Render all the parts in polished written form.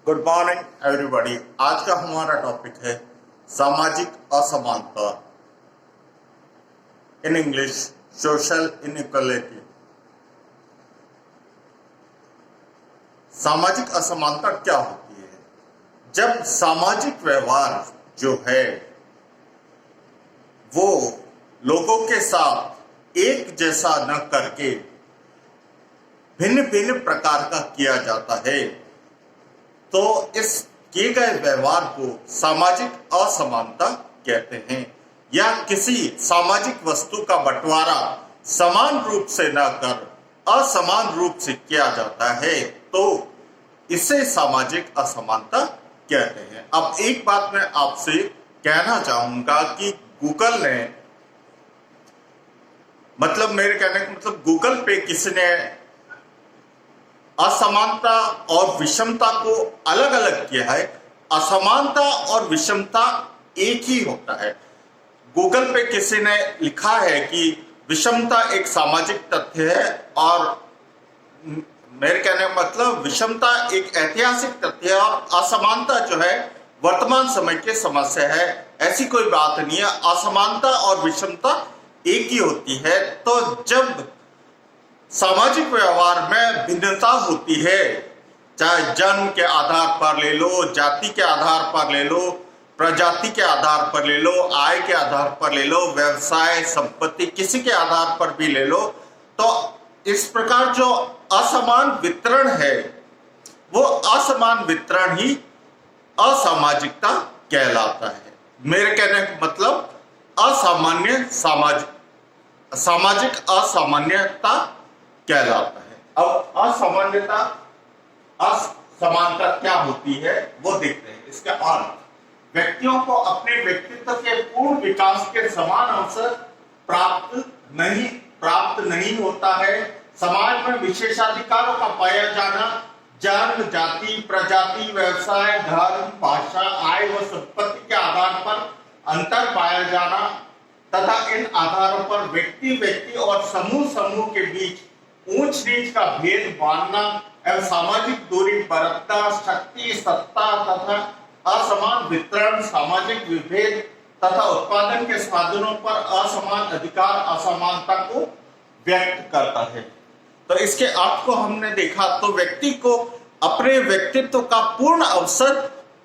Good morning everybody. आज का हमारा टॉपिक है सामाजिक असमानता, इन इंग्लिश सोशल इनइक्वालिटी। सामाजिक असमानता क्या होती है? जब सामाजिक व्यवहार जो है वो लोगों के साथ एक जैसा न करके भिन्न भिन्न प्रकार का किया जाता है, तो इस किए गए व्यवहार को सामाजिक असमानता कहते हैं। या किसी सामाजिक वस्तु का बंटवारा समान रूप से न कर असमान रूप से किया जाता है, तो इसे सामाजिक असमानता कहते हैं। अब एक बात मैं आपसे कहना चाहूंगा कि गूगल ने मेरे कहने का मतलब गूगल पे किसी ने असमानता और विषमता को अलग अलग किया है। असमानता और विषमता एक ही होता है। गूगल पे किसी ने लिखा है कि विषमता एक सामाजिक तथ्य है और मेरे कहने का मतलब विषमता एक ऐतिहासिक तथ्य है और असमानता जो है वर्तमान समय की समस्या है। ऐसी कोई बात नहीं है, असमानता और विषमता एक ही होती है। तो जब सामाजिक व्यवहार में भिन्नता होती है, चाहे जन्म के आधार पर ले लो, जाति के आधार पर ले लो, प्रजाति के आधार पर ले लो, आय के आधार पर ले लो, व्यवसाय संपत्ति किसी के आधार पर भी ले लो, तो इस प्रकार जो असमान वितरण है वो असमान वितरण ही असामाजिकता कहलाता है। मेरे कहने का मतलब असामान्य सामाजिक असामान्यता कहलाता है। अब असामान्यता असमानता क्या होती है वो देखते हैं। इसका अर्थ व्यक्तियों को अपने व्यक्तित्व के पूर्ण विकास के समान अवसर प्राप्त नहीं होता है। समाज में विशेषाधिकारों का पाया जाना, जन्म, जाति, प्रजाति, व्यवसाय, धर्म, भाषा, आय व संपत्ति के आधार पर अंतर पाया जाना तथा इन आधारों पर व्यक्ति और समूह के बीच ऊंच नीच का भेद मानना एवं सामाजिक दूरी बरतना, शक्ति, सत्ता तथा असमान वितरण, सामाजिक विभेद तथा उत्पादन के साधनों पर असमान अधिकार असमानता को व्यक्त करता है। तो इसके अर्थ को हमने देखा तो व्यक्ति को अपने व्यक्तित्व का पूर्ण अवसर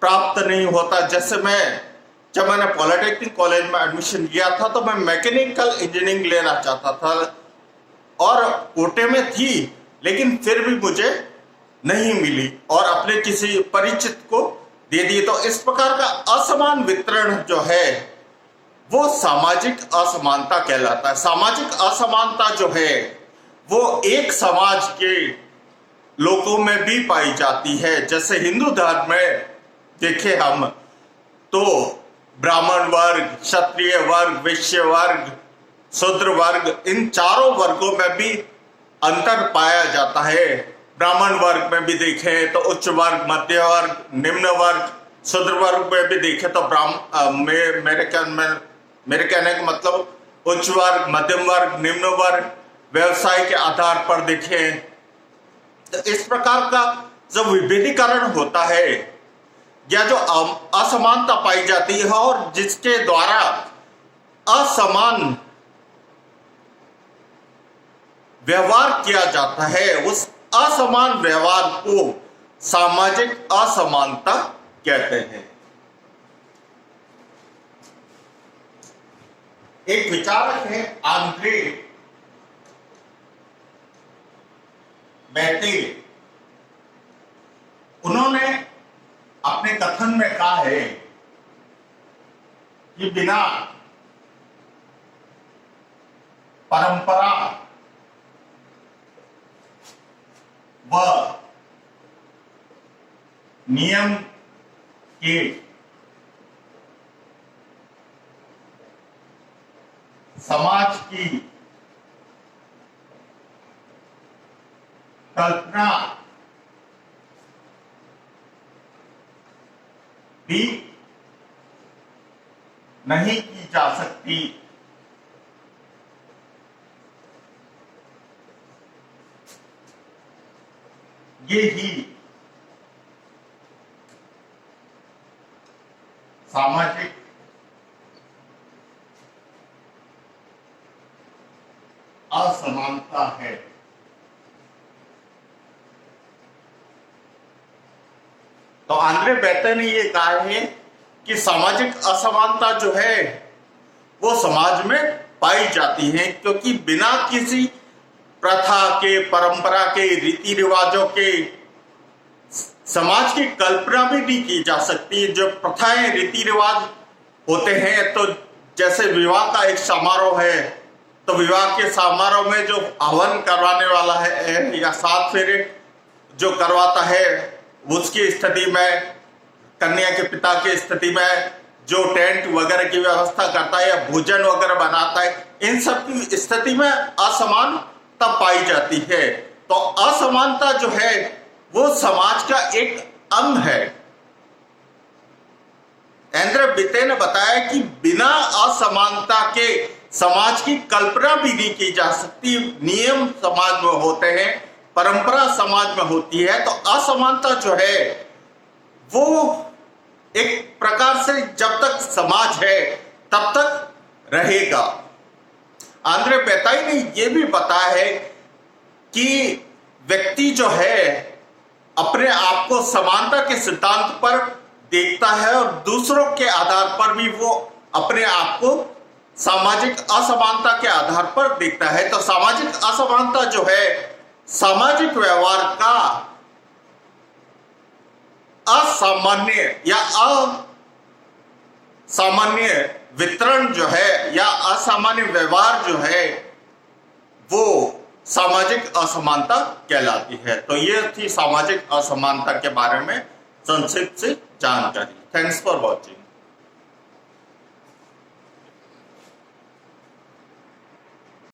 प्राप्त नहीं होता। जैसे जब मैंने पॉलिटेक्निक कॉलेज में एडमिशन लिया था तो मैं मैकेनिकल इंजीनियरिंग लेना चाहता था और कोटे में थी, लेकिन फिर भी मुझे नहीं मिली और अपने किसी परिचित को दे दी। तो इस प्रकार का असमान वितरण जो है वो सामाजिक असमानता कहलाता है। सामाजिक असमानता जो है वो एक समाज के लोगों में भी पाई जाती है। जैसे हिंदू धर्म में देखे हम तो ब्राह्मण वर्ग, क्षत्रिय वर्ग, वैश्य वर्ग, शूद्र वर्ग, इन चारों वर्गों में भी अंतर पाया जाता है। ब्राह्मण वर्ग में भी देखें तो उच्च वर्ग, मध्य वर्ग, निम्न वर्ग, शूद्र वर्ग में भी देखें तो मेरे कहने का मतलब उच्च वर्ग, मध्यम वर्ग, निम्न वर्ग, व्यवसाय के आधार पर देखें तो इस प्रकार का जब विभेदीकरण होता है या जो असमानता पाई जाती है और जिसके द्वारा असमान व्यवहार किया जाता है, उस असमान व्यवहार को सामाजिक असमानता कहते हैं। एक विचारक है आंद्रे बैटे, उन्होंने अपने कथन में कहा है कि बिना परंपरा व नियम के समाज की कल्पना भी नहीं की जा सकती। ये ही सामाजिक असमानता है। तो आंद्रे बेटे ने ये कहा है कि सामाजिक असमानता जो है वो समाज में पाई जाती है, क्योंकि बिना किसी प्रथा के, परंपरा के, रीति रिवाजों के समाज की कल्पना भी नहीं की जा सकती। जो प्रथाएं, रीति रिवाज होते हैं, तो जैसे विवाह का एक समारोह है, तो विवाह के समारोह में जो हवन करवाने वाला है या 7 फेरे जो करवाता है, उसकी स्थिति में, कन्या के पिता की स्थिति में जो टेंट वगैरह की व्यवस्था करता है या भोजन वगैरह बनाता है, इन सब की स्थिति में असमानता पाई जाती है। तो असमानता जो है वो समाज का एक अंग है। आंद्रे बेटे ने बताया कि बिना असमानता के समाज की कल्पना भी नहीं की जा सकती। नियम समाज में होते हैं, परंपरा समाज में होती है, तो असमानता जो है वो एक प्रकार से जब तक समाज है तब तक रहेगा। आंद्रे बेटे ने यह भी बताया है कि व्यक्ति जो है अपने आप को समानता के सिद्धांत पर देखता है और दूसरों के आधार पर भी वो अपने आप को सामाजिक असमानता के आधार पर देखता है। तो सामाजिक असमानता जो है सामाजिक व्यवहार का असामान्य या असामान्य वितरण जो है या असामान्य व्यवहार जो है वो सामाजिक असमानता कहलाती है। तो ये थी सामाजिक असमानता के बारे में संक्षिप्त से जानकारी। Thanks for watching.